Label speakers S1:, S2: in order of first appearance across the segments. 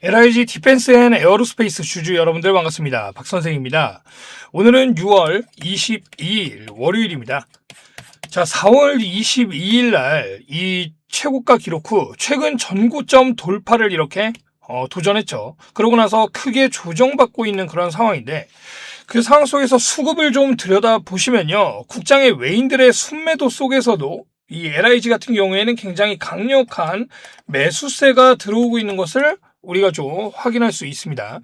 S1: LIG 디펜스 앤 에어로스페이스 주주 여러분들 반갑습니다. 박선생입니다. 오늘은 6월 22일 월요일입니다. 자, 4월 22일 날 이 최고가 기록 후 최근 전고점 돌파를 이렇게 도전했죠. 그러고 나서 크게 조정받고 있는 그런 상황인데 그 상황 속에서 수급을 좀 들여다보시면요. 국장의 외인들의 순매도 속에서도 이 LIG 같은 경우에는 굉장히 강력한 매수세가 들어오고 있는 것을 우리가 좀 확인할 수 있습니다.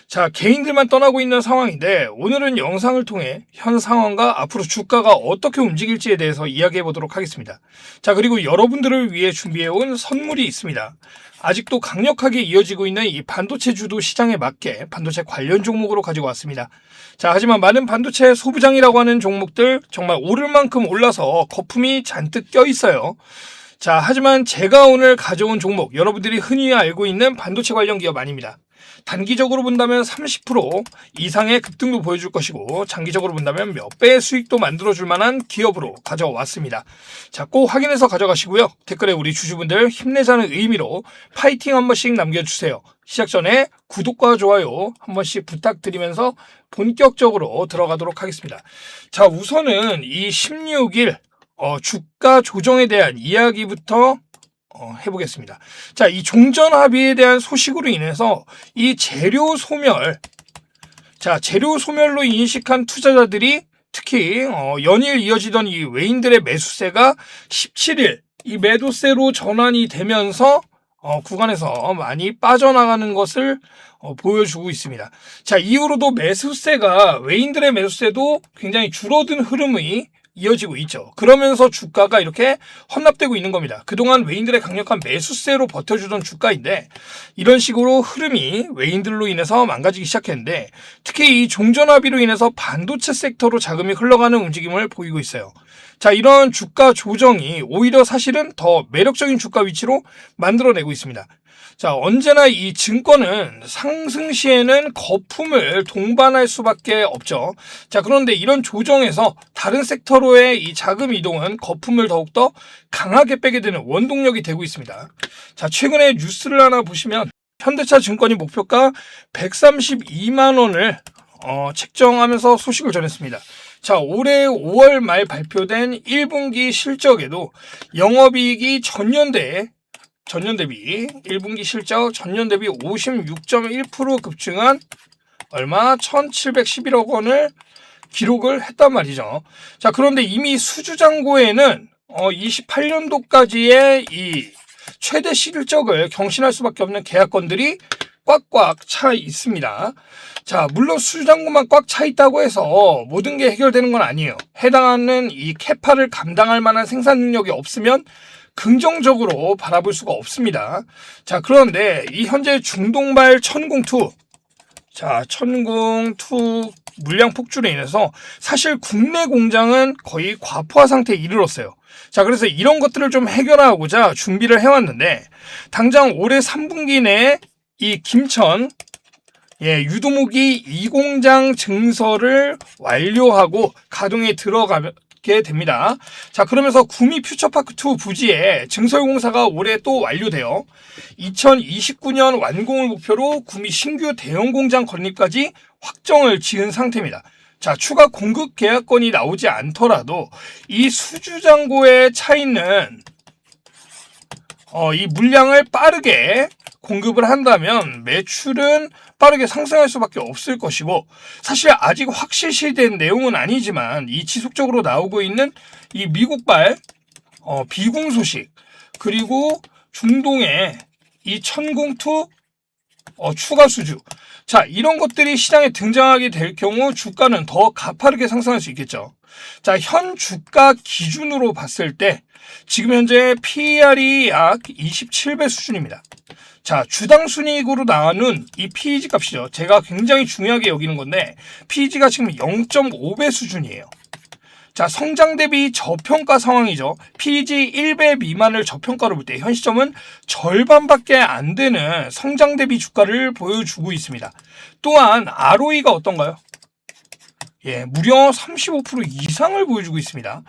S1: 자, 개인들만 떠나고 있는 상황인데 오늘은 영상을 통해 현 상황과 앞으로 주가가 어떻게 움직일지에 대해서 이야기해 보도록 하겠습니다. 자, 그리고 여러분들을 위해 준비해온 선물이 있습니다. 아직도 강력하게 이어지고 있는 이 반도체 주도 시장에 맞게 반도체 관련 종목으로 가지고 왔습니다. 자, 하지만 많은 반도체 소부장이라고 하는 종목들 정말 오를 만큼 올라서 거품이 잔뜩 껴 있어요. 자, 하지만 제가 오늘 가져온 종목, 여러분들이 흔히 알고 있는 반도체 관련 기업 아닙니다. 단기적으로 본다면 30% 이상의 급등도 보여줄 것이고 장기적으로 본다면 몇 배의 수익도 만들어줄 만한 기업으로 가져왔습니다. 자, 꼭 확인해서 가져가시고요. 댓글에 우리 주주분들 힘내자는 의미로 파이팅 한 번씩 남겨주세요. 시작 전에 구독과 좋아요 한 번씩 부탁드리면서 본격적으로 들어가도록 하겠습니다. 자, 우선은 이 16일 주가 조정에 대한 이야기부터 해보겠습니다. 자, 이 종전 합의에 대한 소식으로 인해서 이 재료 소멸, 자, 재료 소멸로 인식한 투자자들이 특히 연일 이어지던 이 외인들의 매수세가 17일 이 매도세로 전환이 되면서 구간에서 많이 빠져나가는 것을 보여주고 있습니다. 자, 이후로도 매수세가 외인들의 매수세도 굉장히 줄어든 흐름이 이어지고 있죠. 그러면서 주가가 이렇게 헌납되고 있는 겁니다. 그동안 외인들의 강력한 매수세로 버텨주던 주가인데 이런 식으로 흐름이 외인들로 인해서 망가지기 시작했는데 특히 이 종전합의로 인해서 반도체 섹터로 자금이 흘러가는 움직임을 보이고 있어요. 자, 이런 주가 조정이 오히려 사실은 더 매력적인 주가 위치로 만들어내고 있습니다. 자, 언제나 이 증권은 상승 시에는 거품을 동반할 수밖에 없죠. 자, 그런데 이런 조정에서 다른 섹터로의 이 자금 이동은 거품을 더욱더 강하게 빼게 되는 원동력이 되고 있습니다. 자, 최근에 뉴스를 하나 보시면 현대차 증권이 목표가 132만 원을 책정하면서 소식을 전했습니다. 자, 올해 5월 말 발표된 1분기 실적에도 영업이익이 전년 대비 1분기 실적 전년 대비 56.1% 급증한 얼마 1,711억 원을 기록을 했단 말이죠. 자, 그런데 이미 수주잔고에는 28년도까지의 이 최대 실적을 경신할 수밖에 없는 계약건들이 꽉꽉 차 있습니다. 자, 물론 수주잔고만 꽉 차 있다고 해서 모든 게 해결되는 건 아니에요. 해당하는 이 캐파를 감당할 만한 생산 능력이 없으면 긍정적으로 바라볼 수가 없습니다. 자, 그런데 이 현재 중동발 천공2 자, 천공2 물량 폭주로 인해서 사실 국내 공장은 거의 과포화 상태에 이르렀어요. 자, 그래서 이런 것들을 좀 해결하고자 준비를 해왔는데 당장 올해 3분기 내에 이 김천 유도무기 2공장 증설을 완료하고 가동에 들어가게 됩니다. 자, 그러면서 구미 퓨처파크2 부지의 증설 공사가 올해 또 완료되어 2029년 완공을 목표로 구미 신규 대형 공장 건립까지 확정을 지은 상태입니다. 자, 추가 공급 계약건이 나오지 않더라도 이 수주잔고에 차 있는 이 물량을 빠르게 공급을 한다면 매출은 빠르게 상승할 수밖에 없을 것이고 사실 아직 확실시된 내용은 아니지만 이 지속적으로 나오고 있는 이 미국발 비공 소식 그리고 중동의 이 천공2 추가 수주 자, 이런 것들이 시장에 등장하게 될 경우 주가는 더 가파르게 상승할 수 있겠죠. 자, 현 주가 기준으로 봤을 때 지금 현재 PER이 약 27배 수준입니다. 자, 주당 순이익으로 나눈 이 PEG 값이죠. 제가 굉장히 중요하게 여기는 건데 PEG가 지금 0.5배 수준이에요. 자, 성장 대비 저평가 상황이죠. PEG 1배 미만을 저평가로 볼 때 현 시점은 절반밖에 안 되는 성장 대비 주가를 보여주고 있습니다. 또한 ROE가 어떤가요? 무려 35% 이상을 보여주고 있습니다.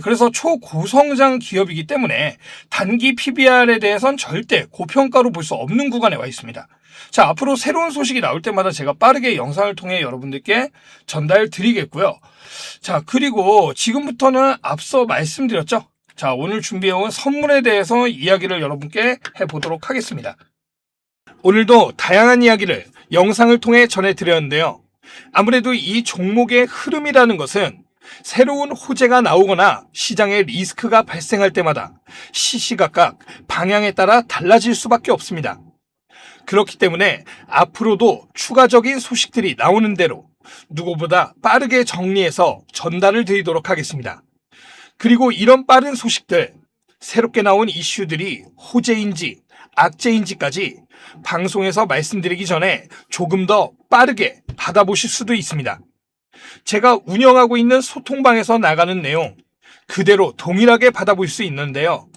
S1: 그래서 초고성장 기업이기 때문에 단기 PBR에 대해선 절대 고평가로 볼 수 없는 구간에 와 있습니다. 자, 앞으로 새로운 소식이 나올 때마다 제가 빠르게 영상을 통해 여러분들께 전달 드리겠고요. 자, 그리고 지금부터는 앞서 말씀드렸죠. 자, 오늘 준비해온 선물에 대해서 이야기를 여러분께 해보도록 하겠습니다. 오늘도 다양한 이야기를 영상을 통해 전해드렸는데요. 아무래도 이 종목의 흐름이라는 것은 새로운 호재가 나오거나 시장에 리스크가 발생할 때마다 시시각각 방향에 따라 달라질 수밖에 없습니다. 그렇기 때문에 앞으로도 추가적인 소식들이 나오는 대로 누구보다 빠르게 정리해서 전달을 드리도록 하겠습니다. 그리고 이런 빠른 소식들, 새롭게 나온 이슈들이 호재인지 악재인지까지 방송에서 말씀드리기 전에 조금 더 빠르게 받아보실 수도 있습니다. 제가 운영하고 있는 소통방에서 나가는 내용 그대로 동일하게 받아볼 수 있는데요.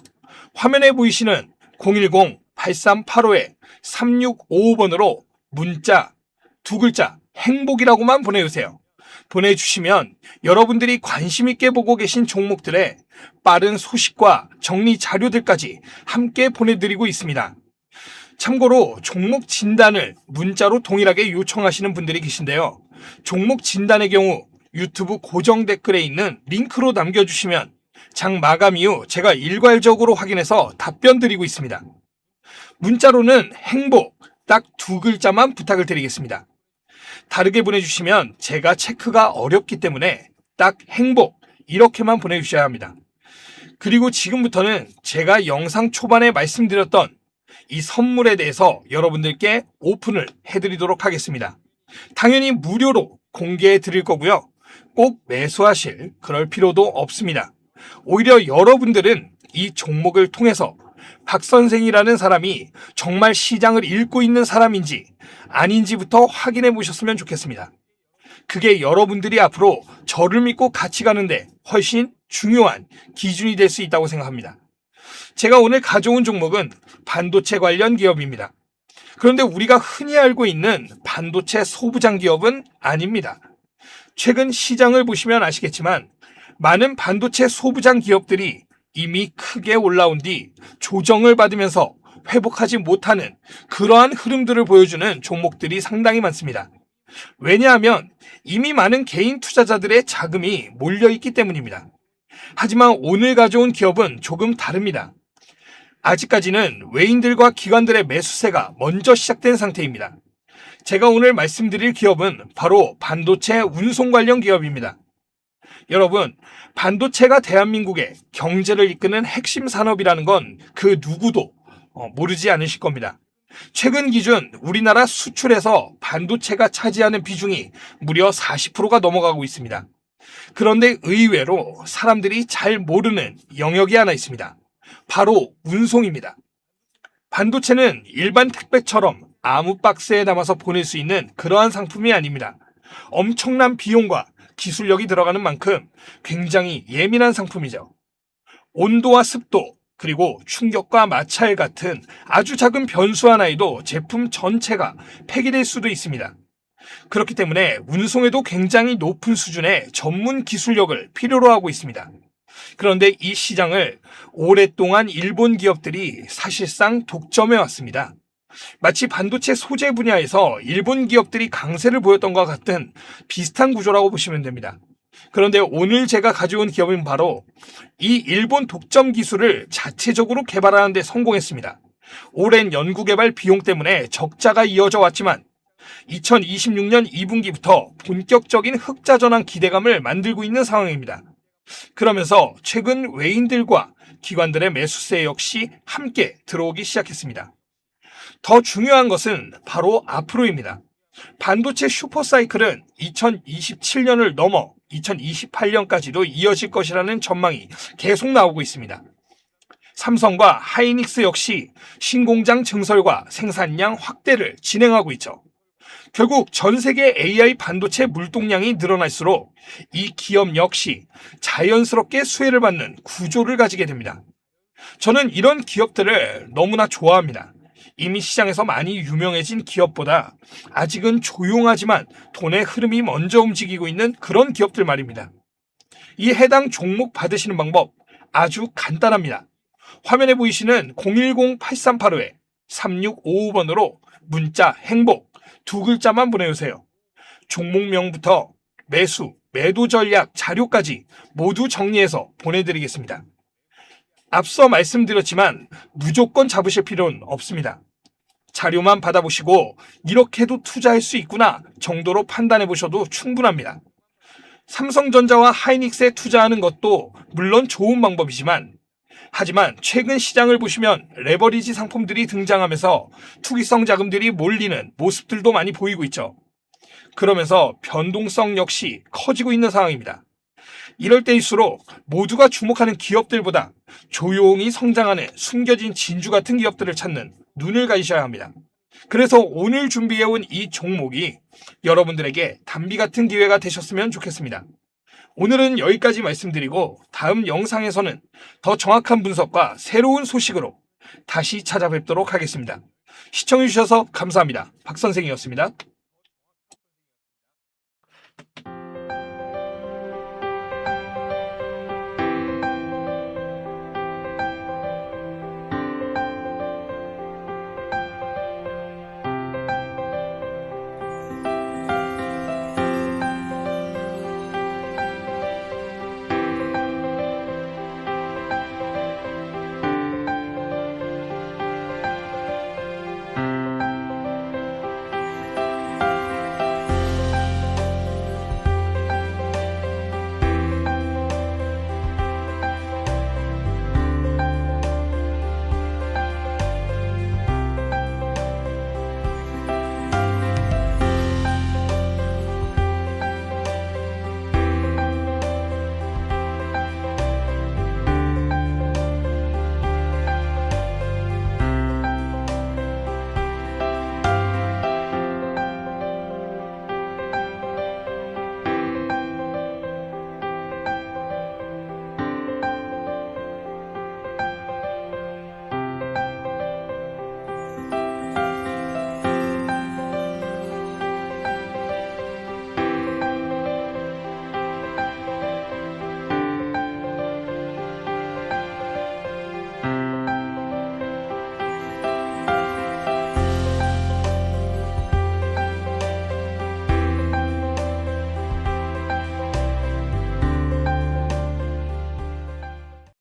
S1: 화면에 보이시는 010-8385-3655번으로 문자 2글자 행복이라고만 보내주세요. 보내주시면 여러분들이 관심 있게 보고 계신 종목들의 빠른 소식과 정리 자료들까지 함께 보내드리고 있습니다. 참고로 종목 진단을 문자로 동일하게 요청하시는 분들이 계신데요. 종목 진단의 경우 유튜브 고정 댓글에 있는 링크로 남겨주시면 장 마감 이후 제가 일괄적으로 확인해서 답변 드리고 있습니다. 문자로는 행복 딱 2글자만 부탁을 드리겠습니다. 다르게 보내주시면 제가 체크가 어렵기 때문에 딱 행복 이렇게만 보내주셔야 합니다. 그리고 지금부터는 제가 영상 초반에 말씀드렸던 이 선물에 대해서 여러분들께 오픈을 해드리도록 하겠습니다. 당연히 무료로 공개해 드릴 거고요. 꼭 매수하실 그럴 필요도 없습니다. 오히려 여러분들은 이 종목을 통해서 박 선생이라는 사람이 정말 시장을 읽고 있는 사람인지 아닌지부터 확인해 보셨으면 좋겠습니다. 그게 여러분들이 앞으로 저를 믿고 같이 가는데 훨씬 중요한 기준이 될 수 있다고 생각합니다. 제가 오늘 가져온 종목은 반도체 관련 기업입니다. 그런데 우리가 흔히 알고 있는 반도체 소부장 기업은 아닙니다. 최근 시장을 보시면 아시겠지만 많은 반도체 소부장 기업들이 이미 크게 올라온 뒤 조정을 받으면서 회복하지 못하는 그러한 흐름들을 보여주는 종목들이 상당히 많습니다. 왜냐하면 이미 많은 개인 투자자들의 자금이 몰려있기 때문입니다. 하지만 오늘 가져온 기업은 조금 다릅니다. 아직까지는 외인들과 기관들의 매수세가 먼저 시작된 상태입니다. 제가 오늘 말씀드릴 기업은 바로 반도체 운송 관련 기업입니다. 여러분, 반도체가 대한민국의 경제를 이끄는 핵심 산업이라는 건 그 누구도 모르지 않으실 겁니다. 최근 기준 우리나라 수출에서 반도체가 차지하는 비중이 무려 40%가 넘어가고 있습니다. 그런데 의외로 사람들이 잘 모르는 영역이 하나 있습니다. 바로 운송입니다. 반도체는 일반 택배처럼 아무 박스에 담아서 보낼 수 있는 그러한 상품이 아닙니다. 엄청난 비용과 기술력이 들어가는 만큼 굉장히 예민한 상품이죠. 온도와 습도, 그리고 충격과 마찰 같은 아주 작은 변수 하나에도 제품 전체가 폐기될 수도 있습니다. 그렇기 때문에 운송에도 굉장히 높은 수준의 전문 기술력을 필요로 하고 있습니다. 그런데 이 시장을 오랫동안 일본 기업들이 사실상 독점해 왔습니다. 마치 반도체 소재 분야에서 일본 기업들이 강세를 보였던 것과 같은 비슷한 구조라고 보시면 됩니다. 그런데 오늘 제가 가져온 기업은 바로 이 일본 독점 기술을 자체적으로 개발하는 데 성공했습니다. 오랜 연구개발 비용 때문에 적자가 이어져 왔지만 2026년 2분기부터 본격적인 흑자 전환 기대감을 만들고 있는 상황입니다. 그러면서 최근 외인들과 기관들의 매수세 역시 함께 들어오기 시작했습니다. 더 중요한 것은 바로 앞으로입니다. 반도체 슈퍼사이클은 2027년을 넘어 2028년까지도 이어질 것이라는 전망이 계속 나오고 있습니다. 삼성과 하이닉스 역시 신공장 증설과 생산량 확대를 진행하고 있죠. 결국 전 세계 AI 반도체 물동량이 늘어날수록 이 기업 역시 자연스럽게 수혜를 받는 구조를 가지게 됩니다. 저는 이런 기업들을 너무나 좋아합니다. 이미 시장에서 많이 유명해진 기업보다 아직은 조용하지만 돈의 흐름이 먼저 움직이고 있는 그런 기업들 말입니다. 이 해당 종목 받으시는 방법 아주 간단합니다. 화면에 보이시는 010-8385-3655번으로 문자 행복 두 글자만 보내주세요. 종목명부터 매수, 매도 전략, 자료까지 모두 정리해서 보내드리겠습니다. 앞서 말씀드렸지만 무조건 잡으실 필요는 없습니다. 자료만 받아보시고 이렇게도 투자할 수 있구나 정도로 판단해 보셔도 충분합니다. 삼성전자와 하이닉스에 투자하는 것도 물론 좋은 방법이지만 하지만 최근 시장을 보시면 레버리지 상품들이 등장하면서 투기성 자금들이 몰리는 모습들도 많이 보이고 있죠. 그러면서 변동성 역시 커지고 있는 상황입니다. 이럴 때일수록 모두가 주목하는 기업들보다 조용히 성장하는 숨겨진 진주 같은 기업들을 찾는 눈을 가지셔야 합니다. 그래서 오늘 준비해온 이 종목이 여러분들에게 단비 같은 기회가 되셨으면 좋겠습니다. 오늘은 여기까지 말씀드리고 다음 영상에서는 더 정확한 분석과 새로운 소식으로 다시 찾아뵙도록 하겠습니다. 시청해주셔서 감사합니다. 박 선생이었습니다.